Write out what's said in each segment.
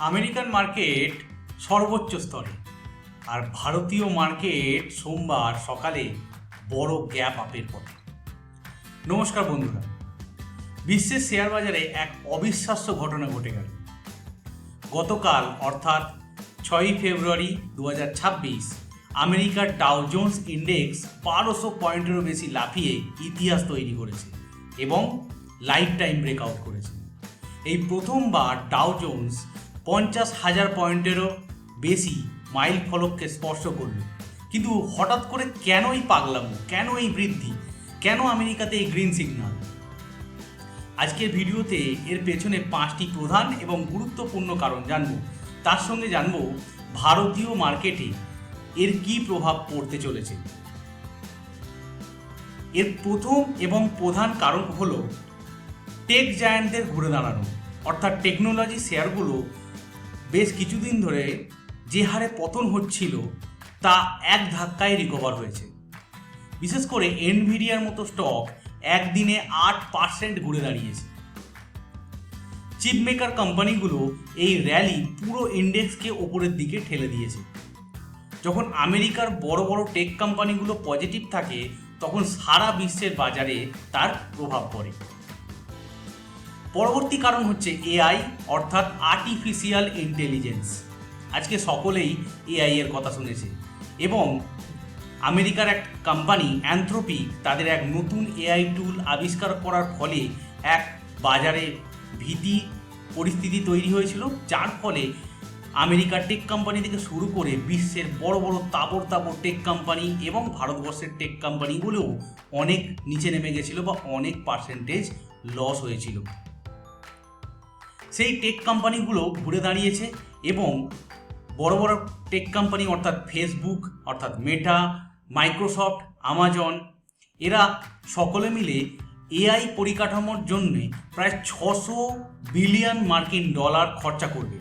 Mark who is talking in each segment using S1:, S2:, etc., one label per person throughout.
S1: American market সর্বোচ্চ স্তরে, আর ভারতীয় মার্কেট সোমবার সকালে বড় গ্যাপ আপের পথে। নমস্কার বন্ধুরা, বিশ্বের শেয়ার বাজারে এক অবিশ্বাস্য ঘটনা ঘটে গেল। গতকাল অর্থাৎ 6ই ফেব্রুয়ারি 2026 আমেরিকার ডাও জোন্স ইন্ডেক্স 1200 পয়েন্টেরও বেশি লাফিয়ে ইতিহাস তৈরি করেছে এবং লাইফ টাইম ব্রেকআউট করেছে। এই প্রথমবার ডাও জোন্স 50,000 পয়েন্টেরও বেশি মাইল ফলককে স্পর্শ করল। কিন্তু হঠাৎ করে কেন এই পাগলামো, কেন এই বৃদ্ধি, কেন আমেরিকাতে এই গ্রিন সিগন্যাল? আজকের ভিডিওতে এর পেছনে 5টি প্রধান এবং গুরুত্বপূর্ণ কারণ জানব। তার সঙ্গে জানব ভারতীয় মার্কেটে এর কী প্রভাব পড়তে চলেছে। এর প্রথম এবং প্রধান কারণ হলো টেক জায়ান্টদের ঘুরে দাঁড়ানো, অর্থাৎ টেকনোলজি শেয়ারগুলো বেশ কিছুদিন ধরে যে হারে পতন হচ্ছিল তা এক ধাক্কায় রিকভার হয়েছে। বিশেষ করে এনভিডিয়ার মতো স্টক একদিনে 8% ঘুরে দাঁড়িয়েছে। চিপ মেকার কোম্পানিগুলো এই র্যালি পুরো ইন্ডেক্সকে ওপরের দিকে ঠেলে দিয়েছে। যখন আমেরিকার বড় বড় টেক কোম্পানিগুলো পজিটিভ থাকে তখন সারা বিশ্বের বাজারে তার প্রভাব পড়ে। পরবর্তী কারণ হচ্ছে এআই, অর্থাৎ আর্টিফিশিয়াল ইন্টেলিজেন্স। আজকে সকলেই এআই এর কথা শুনেছে এবং আমেরিকার এক কোম্পানি অ্যানথ্রোপিক তাদের এক নতুন এআই টুল আবিষ্কার করার ফলে এক বাজারে ভীতি পরিস্থিতি তৈরি হয়েছিল, যার ফলে আমেরিকার টেক কোম্পানি থেকে শুরু করে বিশ্বের বড় বড় তাবড় টেক কোম্পানি এবং ভারতবর্ষের টেক কোম্পানিগুলোও অনেক নিচে নেমে গেছিল বা অনেক পার্সেন্টেজ লস হয়েছিল। সেই টেক কোম্পানিগুলো ঘুরে দাঁড়িয়েছে এবং বড় বড় টেক কোম্পানি অর্থাৎ ফেসবুক, অর্থাৎ মেটা, মাইক্রোসফট, আমাজন, এরা সকলে মিলে এআই পরিকাঠামোর জন্য প্রায় 600 বিলিয়ন মার্কিন ডলার খরচা করবে।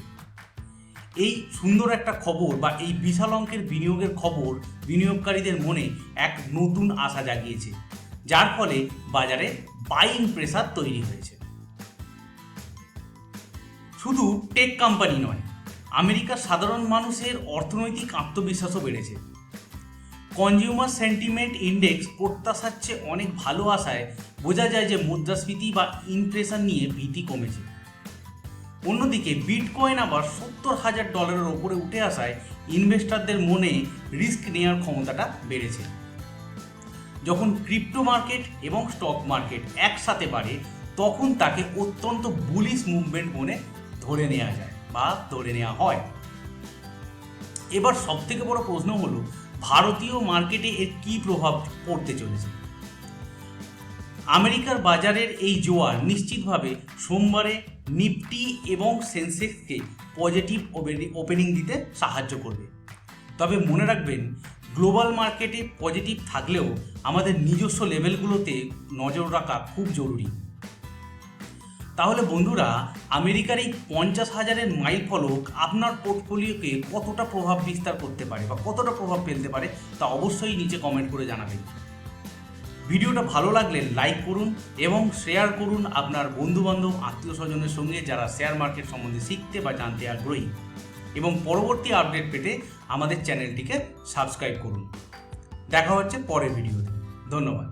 S1: এই সুন্দর একটা খবর বা এই বিশাল অঙ্কের বিনিয়োগের খবর বিনিয়োগকারীদের মনে এক নতুন আশা জাগিয়েছে, যার ফলে বাজারে বাইং প্রেসার তৈরি হয়েছে। শুধু টেক কোম্পানি নয়, আমেরিকার সাধারণ মানুষের অর্থনৈতিক আত্মবিশ্বাসও বেড়েছে। কনজিউমার সেন্টিমেন্ট ইন্ডেক্স প্রত্যাশার চেয়ে অনেক ভালো আশায় বোঝা যায় যে মুদ্রাস্ফীতি বা ইনফ্লেশন নিয়ে ভীতি কমেছে। অন্যদিকে বিটকয়েন আবার $70,000 ওপরে উঠে আসায় ইনভেস্টরদের মনে রিস্ক নেওয়ার ক্ষমতাটা বেড়েছে। যখন ক্রিপ্টো মার্কেট এবং স্টক মার্কেট একসাথে বাড়ে তখন তাকে অত্যন্ত বুলিশ মুভমেন্ট মনে ধরে নেওয়া যায় বা ধরে নেওয়া হয়। এবার সবথেকে বড় প্রশ্ন হলো ভারতীয় মার্কেটে এর কী প্রভাব পড়তে চলেছে। আমেরিকার বাজারের এই জোয়ার নিশ্চিতভাবে সোমবারে নিফটি এবং সেন্সেক্সকে পজিটিভ ওপেনিং দিতে সাহায্য করবে। তবে মনে রাখবেন, গ্লোবাল মার্কেটে পজিটিভ থাকলেও আমাদের নিজস্ব লেভেলগুলোতে নজর রাখা খুব জরুরি। তাহলে বন্ধুরা, আমেরিকার এই 50,000-এর মাইল ফলক আপনার পোর্টফোলিওকে কতটা প্রভাব বিস্তার করতে পারে বা কতটা প্রভাব ফেলতে পারে তা অবশ্যই নিচে কমেন্ট করে জানাবেন। ভিডিওটা ভালো লাগলে লাইক করুন এবং শেয়ার করুন আপনার বন্ধুবান্ধব, আত্মীয় স্বজনের সঙ্গে যারা শেয়ার মার্কেট সম্বন্ধে শিখতে বা জানতে আগ্রহী, এবং পরবর্তী আপডেট পেতে আমাদের চ্যানেলটিকে সাবস্ক্রাইব করুন। দেখা হচ্ছে পরের ভিডিওতে। ধন্যবাদ।